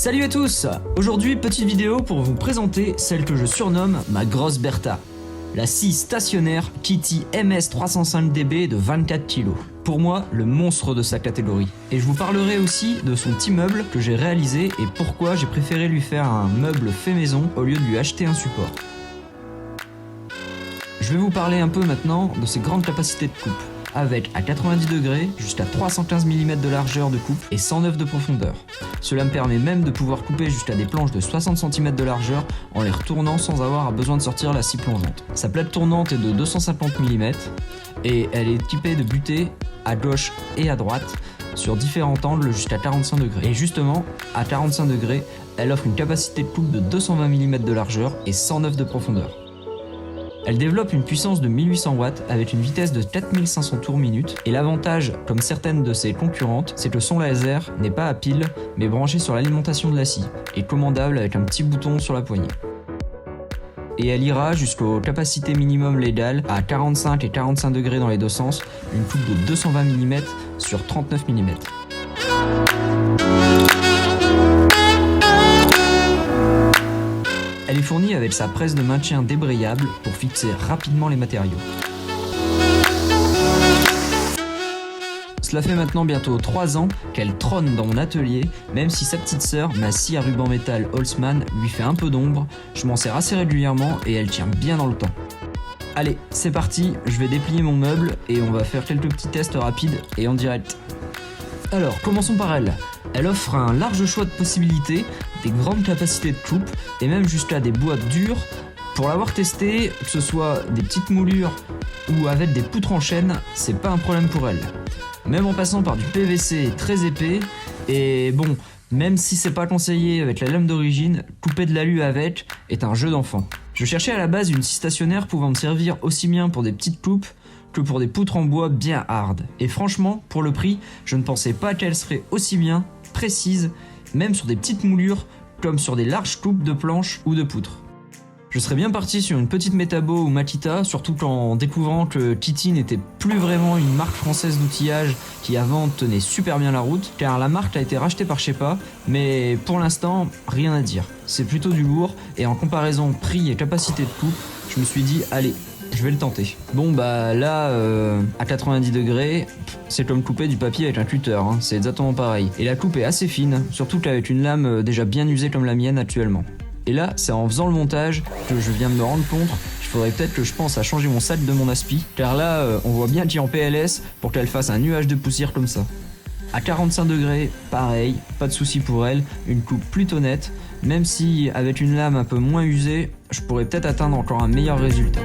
Salut à tous! Aujourd'hui, petite vidéo pour vous présenter celle que je surnomme ma grosse Bertha. La scie stationnaire Kitty MS305DB de 24 kg. Pour moi, le monstre de sa catégorie. Et je vous parlerai aussi de son petit meuble que j'ai réalisé et pourquoi j'ai préféré lui faire un meuble fait maison au lieu de lui acheter un support. Je vais vous parler un peu maintenant de ses grandes capacités de coupe, avec à 90 degrés jusqu'à 315 mm de largeur de coupe et 109 de profondeur. Cela me permet même de pouvoir couper jusqu'à des planches de 60 cm de largeur en les retournant sans avoir besoin de sortir la scie plongeante. Sa plate tournante est de 250 mm et elle est équipée de butées à gauche et à droite sur différents angles jusqu'à 45 degrés. Et justement, à 45 degrés, elle offre une capacité de coupe de 220 mm de largeur et 109 de profondeur. Elle développe une puissance de 1800 watts avec une vitesse de 4500 tours minute et l'avantage, comme certaines de ses concurrentes, c'est que son laser n'est pas à pile mais branché sur l'alimentation de la scie et commandable avec un petit bouton sur la poignée. Et elle ira jusqu'aux capacités minimum légales à 45 et 45 degrés dans les deux sens, une coupe de 220 mm sur 39 mm. Elle est fournie avec sa presse de maintien débrayable pour fixer rapidement les matériaux. Cela fait maintenant bientôt 3 ans qu'elle trône dans mon atelier, même si sa petite sœur, ma scie à ruban métal Holzmann, lui fait un peu d'ombre, je m'en sers assez régulièrement et elle tient bien dans le temps. Allez, c'est parti, je vais déplier mon meuble et on va faire quelques petits tests rapides et en direct. Alors, commençons par elle. Elle offre un large choix de possibilités, des grandes capacités de coupe et même jusqu'à des bois durs. Pour l'avoir testé, que ce soit des petites moulures ou avec des poutres en chêne, c'est pas un problème pour elle. Même en passant par du PVC très épais, et bon, même si c'est pas conseillé avec la lame d'origine, couper de l'alu avec est un jeu d'enfant. Je cherchais à la base une scie stationnaire pouvant me servir aussi bien pour des petites coupes que pour des poutres en bois bien hard. Et franchement, pour le prix, je ne pensais pas qu'elle serait aussi bien précise, même sur des petites moulures, comme sur des larges coupes de planches ou de poutres. Je serais bien parti sur une petite Metabo ou Makita, surtout qu'en découvrant que Kitty n'était plus vraiment une marque française d'outillage qui avant tenait super bien la route, car la marque a été rachetée par je sais pas, mais pour l'instant, rien à dire. C'est plutôt du lourd, et en comparaison prix et capacité de coupe, je me suis dit, allez, je vais le tenter. Bon bah là, à 90 degrés, c'est comme couper du papier avec un cutter, hein, c'est exactement pareil. Et la coupe est assez fine, surtout qu'avec une lame déjà bien usée comme la mienne actuellement. Et là, c'est en faisant le montage que je viens de me rendre compte qu'il faudrait peut-être que je pense à changer mon sac de mon aspi, car là, on voit bien qu'il est en PLS pour qu'elle fasse un nuage de poussière comme ça. À 45 degrés, pareil, pas de souci pour elle, une coupe plutôt nette, même si avec une lame un peu moins usée, je pourrais peut-être atteindre encore un meilleur résultat.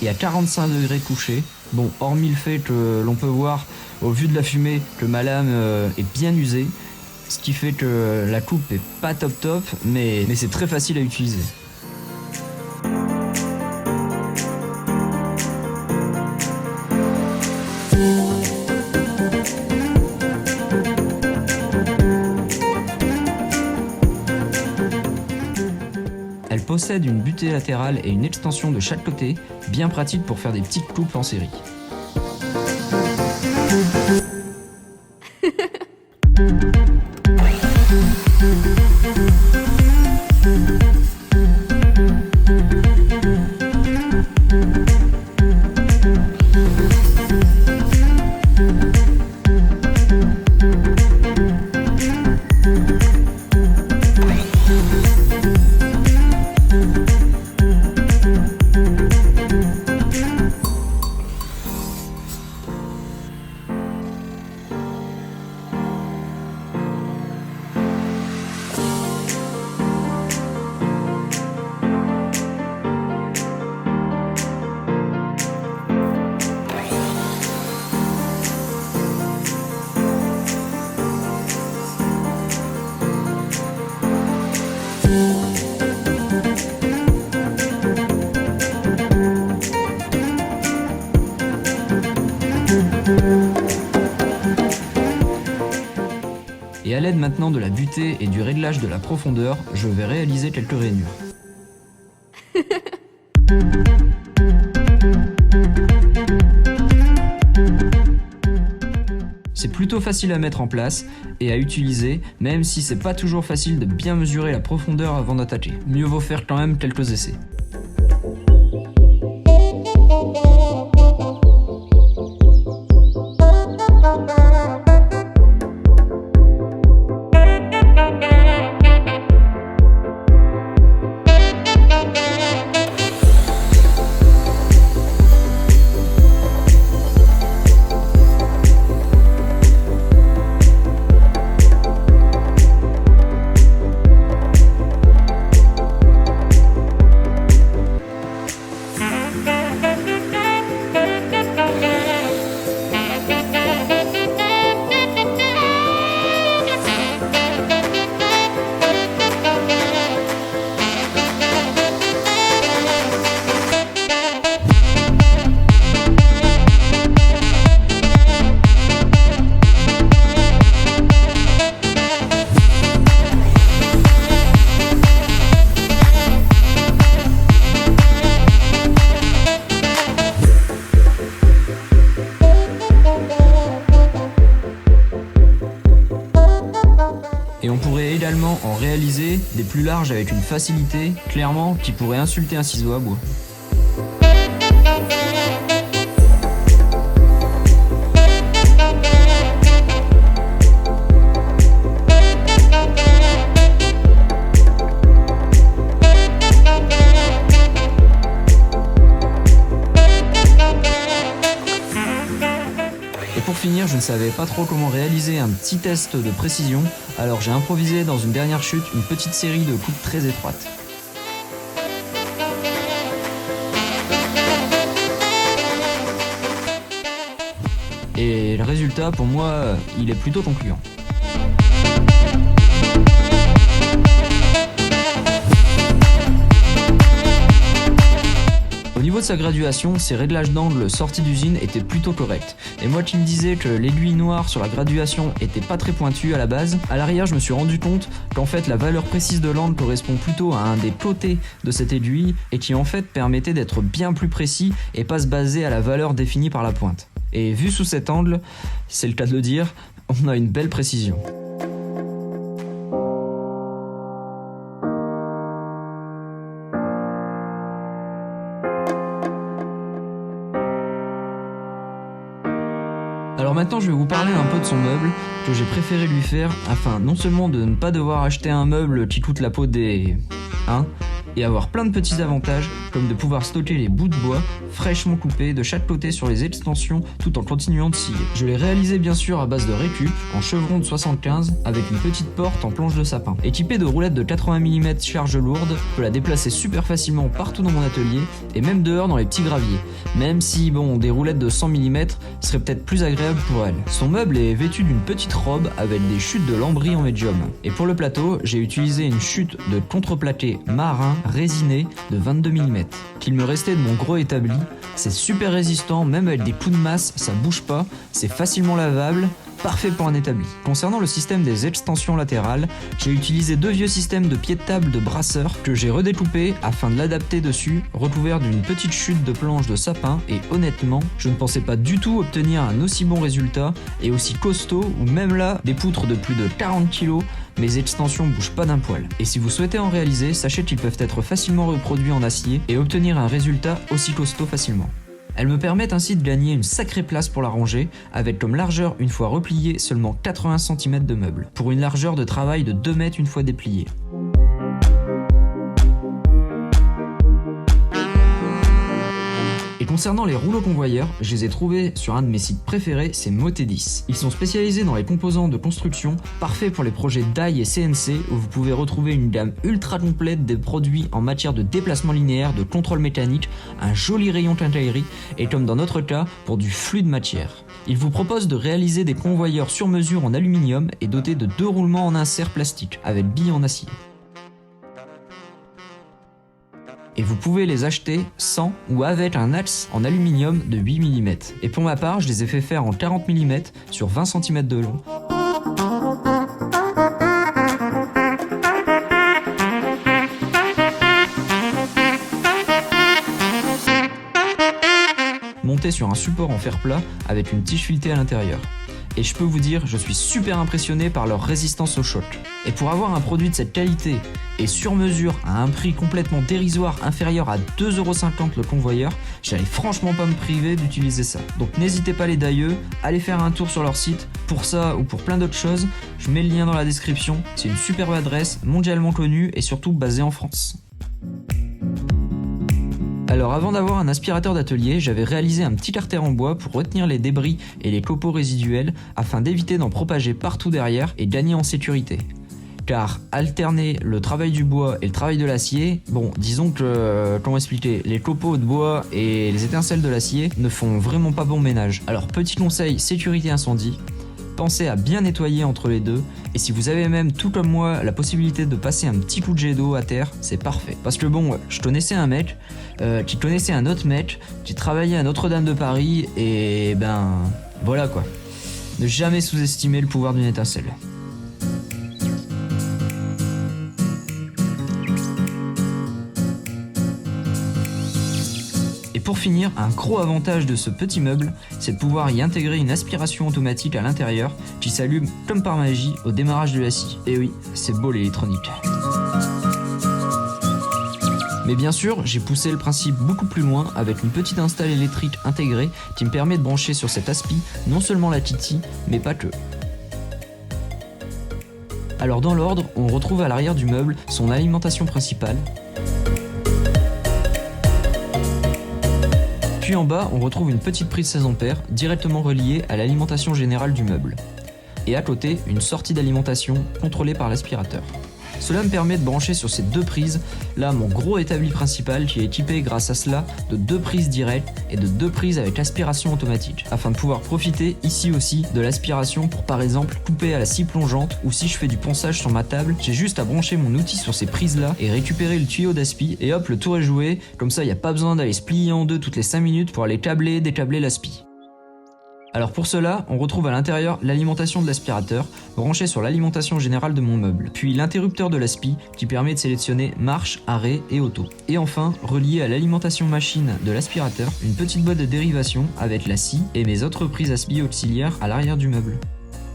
Et à 45 degrés couché, bon, hormis le fait que l'on peut voir au vu de la fumée que ma lame est bien usée, ce qui fait que la coupe est pas top, mais c'est très facile à utiliser. Elle possède une butée latérale et une extension de chaque côté, bien pratique pour faire des petites coupes en série. Et à l'aide maintenant de la butée et du réglage de la profondeur, je vais réaliser quelques rainures. C'est plutôt facile à mettre en place et à utiliser, même si c'est pas toujours facile de bien mesurer la profondeur avant d'attaquer. Mieux vaut faire quand même quelques essais. Et on pourrait également en réaliser des plus larges avec une facilité, clairement, qui pourrait insulter un ciseau à bois. Et pour finir, je ne savais pas trop comment réaliser un petit test de précision, alors j'ai improvisé dans une dernière chute une petite série de coupes très étroites. Et le résultat, pour moi, il est plutôt concluant. Au niveau de sa graduation, ses réglages d'angle sortis d'usine étaient plutôt corrects. Et moi qui me disais que l'aiguille noire sur la graduation était pas très pointue à la base, à l'arrière je me suis rendu compte qu'en fait la valeur précise de l'angle correspond plutôt à un des côtés de cette aiguille et qui en fait permettait d'être bien plus précis et pas se baser à la valeur définie par la pointe. Et vu sous cet angle, c'est le cas de le dire, on a une belle précision. Alors maintenant je vais vous parler un peu de son meuble que j'ai préféré lui faire afin non seulement de ne pas devoir acheter un meuble qui coûte la peau des... et avoir plein de petits avantages comme de pouvoir stocker les bouts de bois fraîchement coupés de chaque côté sur les extensions tout en continuant de scier. Je l'ai réalisé bien sûr à base de récup en chevron de 75 avec une petite porte en planche de sapin. Équipée de roulettes de 80 mm charge lourde, je peux la déplacer super facilement partout dans mon atelier et même dehors dans les petits graviers, même si bon des roulettes de 100 mm seraient peut-être plus agréables pour elle. Son meuble est vêtu d'une petite robe avec des chutes de lambris en médium. Et pour le plateau, j'ai utilisé une chute de contreplaqué marin résiné de 22 mm. Qu'il me restait de mon gros établi, c'est super résistant, même avec des coups de masse, ça bouge pas, c'est facilement lavable, parfait pour un établi. Concernant le système des extensions latérales, j'ai utilisé deux vieux systèmes de pieds de table de brasseur que j'ai redécoupés afin de l'adapter dessus, recouvert d'une petite chute de planche de sapin et honnêtement, je ne pensais pas du tout obtenir un aussi bon résultat et aussi costaud où même là, des poutres de plus de 40 kg, mes extensions bougent pas d'un poil. Et si vous souhaitez en réaliser, sachez qu'ils peuvent être facilement reproduits en acier et obtenir un résultat aussi costaud facilement. Elles me permettent ainsi de gagner une sacrée place pour la ranger, avec comme largeur une fois repliée seulement 80 cm de meuble, pour une largeur de travail de 2 mètres une fois dépliée. Et concernant les rouleaux convoyeurs, je les ai trouvés sur un de mes sites préférés, c'est Motedis. Ils sont spécialisés dans les composants de construction, parfaits pour les projets DAI et CNC, où vous pouvez retrouver une gamme ultra complète des produits en matière de déplacement linéaire, de contrôle mécanique, un joli rayon quincaillerie, et comme dans notre cas, pour du flux de matière. Ils vous proposent de réaliser des convoyeurs sur mesure en aluminium et dotés de 2 roulements en insert plastique, avec billes en acier. Et vous pouvez les acheter sans ou avec un axe en aluminium de 8 mm. Et pour ma part, je les ai fait faire en 40 mm sur 20 cm de long. fait sur un support en fer plat avec une tige filetée à l'intérieur. Et je peux vous dire, je suis super impressionné par leur résistance au choc. Et pour avoir un produit de cette qualité et sur mesure à un prix complètement dérisoire inférieur à 2,50€ le convoyeur, j'allais franchement pas me priver d'utiliser ça. Donc n'hésitez pas les dailleux, allez faire un tour sur leur site. Pour ça ou pour plein d'autres choses, je mets le lien dans la description. C'est une superbe adresse, mondialement connue et surtout basée en France. Alors avant d'avoir un aspirateur d'atelier, j'avais réalisé un petit carter en bois pour retenir les débris et les copeaux résiduels afin d'éviter d'en propager partout derrière et de gagner en sécurité. Car alterner le travail du bois et le travail de l'acier, bon, disons que, comment expliquer, les copeaux de bois et les étincelles de l'acier ne font vraiment pas bon ménage. Alors petit conseil sécurité incendie, pensez à bien nettoyer entre les deux, et si vous avez même, tout comme moi, la possibilité de passer un petit coup de jet d'eau à terre, c'est parfait. Parce que bon, je connaissais un mec qui connaissait un autre mec qui travaillait à Notre-Dame de Paris, et ben voilà quoi. Ne jamais sous-estimer le pouvoir d'une étincelle. Et pour finir, un gros avantage de ce petit meuble, c'est de pouvoir y intégrer une aspiration automatique à l'intérieur qui s'allume comme par magie au démarrage de la scie. Et oui, c'est beau l'électronique. Mais bien sûr, j'ai poussé le principe beaucoup plus loin avec une petite install électrique intégrée qui me permet de brancher sur cet aspi non seulement la Titi, mais pas que. Alors dans l'ordre, on retrouve à l'arrière du meuble son alimentation principale. Puis en bas, on retrouve une petite prise 16A directement reliée à l'alimentation générale du meuble. Et à côté, une sortie d'alimentation contrôlée par l'aspirateur. Cela me permet de brancher sur ces deux prises, là mon gros établi principal qui est équipé grâce à cela de deux prises directes et de deux prises avec aspiration automatique, afin de pouvoir profiter ici aussi de l'aspiration pour par exemple couper à la scie plongeante, ou si je fais du ponçage sur ma table, j'ai juste à brancher mon outil sur ces prises là et récupérer le tuyau d'aspi et hop, le tour est joué, comme ça il n'y a pas besoin d'aller se plier en deux toutes les 5 minutes pour aller câbler, décâbler l'aspi. Alors pour cela, on retrouve à l'intérieur l'alimentation de l'aspirateur, branché sur l'alimentation générale de mon meuble, puis l'interrupteur de l'aspi qui permet de sélectionner marche, arrêt et auto. Et enfin, relié à l'alimentation machine de l'aspirateur, une petite boîte de dérivation avec la scie et mes autres prises aspi auxiliaires à l'arrière du meuble.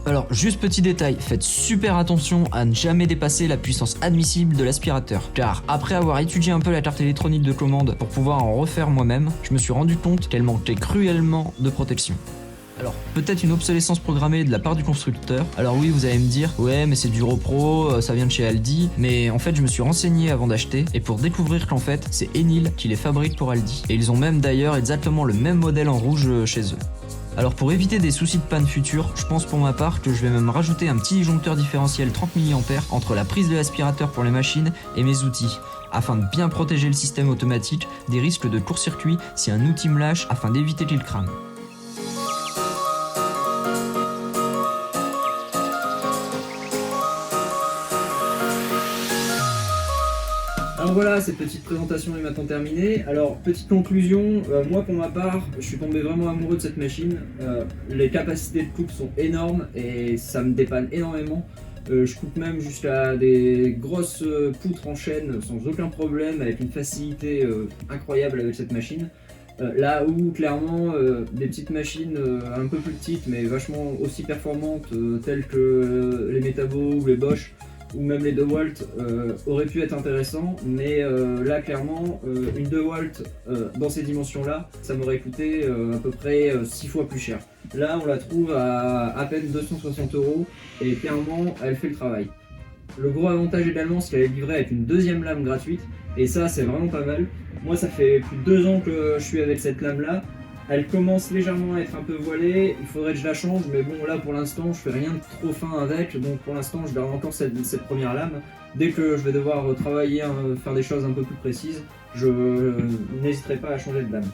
Alors juste petit détail, faites super attention à ne jamais dépasser la puissance admissible de l'aspirateur, car après avoir étudié un peu la carte électronique de commande pour pouvoir en refaire moi-même, je me suis rendu compte qu'elle manquait cruellement de protection. Alors, peut-être une obsolescence programmée de la part du constructeur. Alors oui, vous allez me dire, ouais, mais c'est du Repro, ça vient de chez Aldi. Mais en fait, je me suis renseigné avant d'acheter, et pour découvrir qu'en fait, c'est Enil qui les fabrique pour Aldi. Et ils ont même d'ailleurs exactement le même modèle en rouge chez eux. Alors pour éviter des soucis de panne futurs, je pense pour ma part que je vais même rajouter un petit disjoncteur différentiel 30 mA entre la prise de l'aspirateur pour les machines et mes outils, afin de bien protéger le système automatique des risques de court-circuit si un outil me lâche afin d'éviter qu'il crame. Alors voilà, cette petite présentation est maintenant terminée. Alors, petite conclusion, moi pour ma part, je suis tombé vraiment amoureux de cette machine. Les capacités de coupe sont énormes et ça me dépanne énormément. Je coupe même jusqu'à des grosses poutres en chaîne sans aucun problème, avec une facilité incroyable avec cette machine. Là où clairement des petites machines un peu plus petites mais vachement aussi performantes telles que les Metabo ou les Bosch ou même les DeWalt auraient pu être intéressants, mais là clairement une DeWalt dans ces dimensions là ça m'aurait coûté à peu près 6 fois plus cher. Là on la trouve à peine 260 € et clairement elle fait le travail. Le gros avantage également c'est qu'elle est livrée avec une deuxième lame gratuite et ça c'est vraiment pas mal. Moi ça fait plus de 2 ans que je suis avec cette lame là. Elle commence légèrement à être un peu voilée, il faudrait que je la change, mais bon là pour l'instant je fais rien de trop fin avec, donc pour l'instant je garde encore cette première lame. Dès que je vais devoir travailler, faire des choses un peu plus précises, je n'hésiterai pas à changer de lame.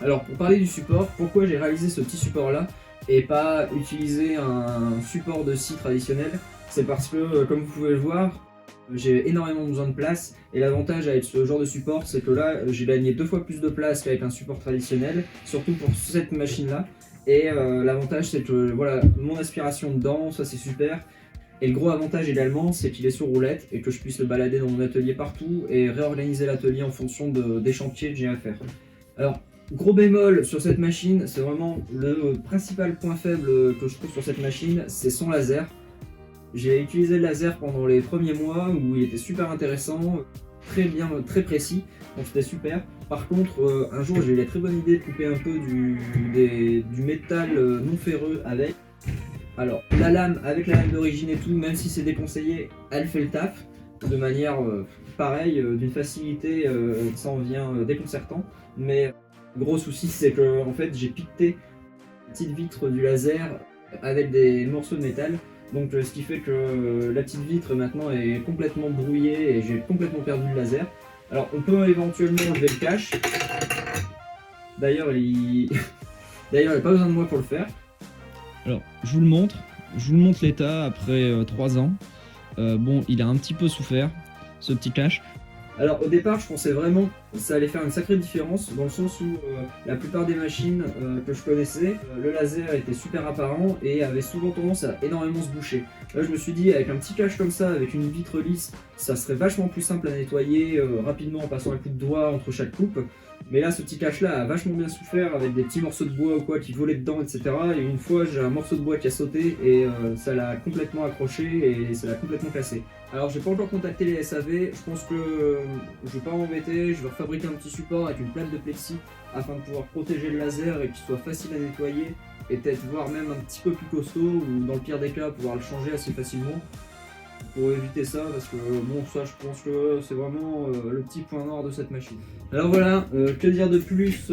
Alors pour parler du support, pourquoi j'ai réalisé ce petit support là et pas utiliser un support de scie traditionnel, c'est parce que comme vous pouvez le voir, j'ai énormément besoin de place et l'avantage avec ce genre de support c'est que là j'ai gagné 2 fois plus de place qu'avec un support traditionnel, surtout pour cette machine là. Et l'avantage c'est que voilà, mon aspiration dedans, ça c'est super. Et le gros avantage également c'est qu'il est sur roulette et que je puisse le balader dans mon atelier partout et réorganiser l'atelier en fonction des chantiers que j'ai à faire. Alors Gros bémol sur cette machine, c'est vraiment le principal point faible que je trouve sur cette machine, c'est son laser. J'ai utilisé le laser pendant les premiers mois où il était super intéressant, très bien, très précis, donc c'était super. Par contre, un jour j'ai eu la très bonne idée de couper un peu du métal non ferreux avec. Alors, la lame, avec la lame d'origine et tout, même si c'est déconseillé, elle fait le taf de manière pareille, d'une facilité, ça en vient déconcertant. Mais gros souci, c'est que en fait, j'ai piqueté la petite vitre du laser avec des morceaux de métal. Donc, ce qui fait que la petite vitre maintenant est complètement brouillée et j'ai complètement perdu le laser. Alors, on peut éventuellement enlever le cache. D'ailleurs, D'ailleurs, il n'y a pas besoin de moi pour le faire. Alors, je vous le montre l'état après 3 ans. Bon, il a un petit peu souffert, ce petit cache. Alors au départ, je pensais vraiment que ça allait faire une sacrée différence, dans le sens où la plupart des machines que je connaissais, le laser était super apparent et avait souvent tendance à énormément se boucher. Là je me suis dit, avec un petit cache comme ça, avec une vitre lisse, ça serait vachement plus simple à nettoyer rapidement en passant un coup de doigt entre chaque coupe. Mais là, ce petit cache-là a vachement bien souffert avec des petits morceaux de bois ou quoi qui volaient dedans, etc. Et une fois, j'ai un morceau de bois qui a sauté et ça l'a complètement accroché et ça l'a complètement cassé. Alors, j'ai pas encore contacté les SAV. Je pense que je vais pas m'embêter. Je vais refabriquer un petit support avec une plaque de plexi afin de pouvoir protéger le laser et qu'il soit facile à nettoyer et peut-être voire même un petit peu plus costaud ou dans le pire des cas pouvoir le changer assez facilement. Pour éviter ça, parce que bon, ça je pense que c'est vraiment le petit point noir de cette machine. Alors voilà, que dire de plus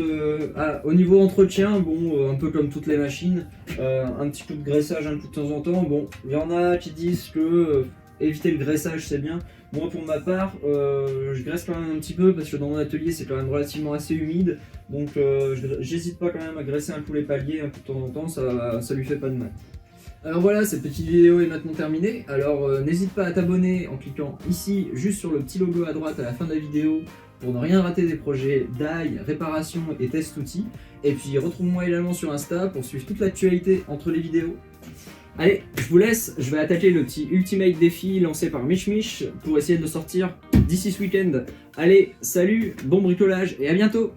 au niveau entretien, bon, un peu comme toutes les machines, un petit coup de graissage un coup de temps en temps. Bon, il y en a qui disent que éviter le graissage c'est bien. Moi pour ma part, je graisse quand même un petit peu parce que dans mon atelier c'est quand même relativement assez humide. Donc j'hésite pas quand même à graisser un coup les paliers un coup de temps en temps, ça lui fait pas de mal. Alors voilà, cette petite vidéo est maintenant terminée. Alors n'hésite pas à t'abonner en cliquant ici, juste sur le petit logo à droite à la fin de la vidéo, pour ne rien rater des projets d'ail, réparation et test outils. Et puis retrouve-moi également sur Insta pour suivre toute l'actualité entre les vidéos. Allez, je vous laisse, je vais attaquer le petit Ultimate défi lancé par MichMich pour essayer de le sortir d'ici ce week-end. Allez, salut, bon bricolage et à bientôt!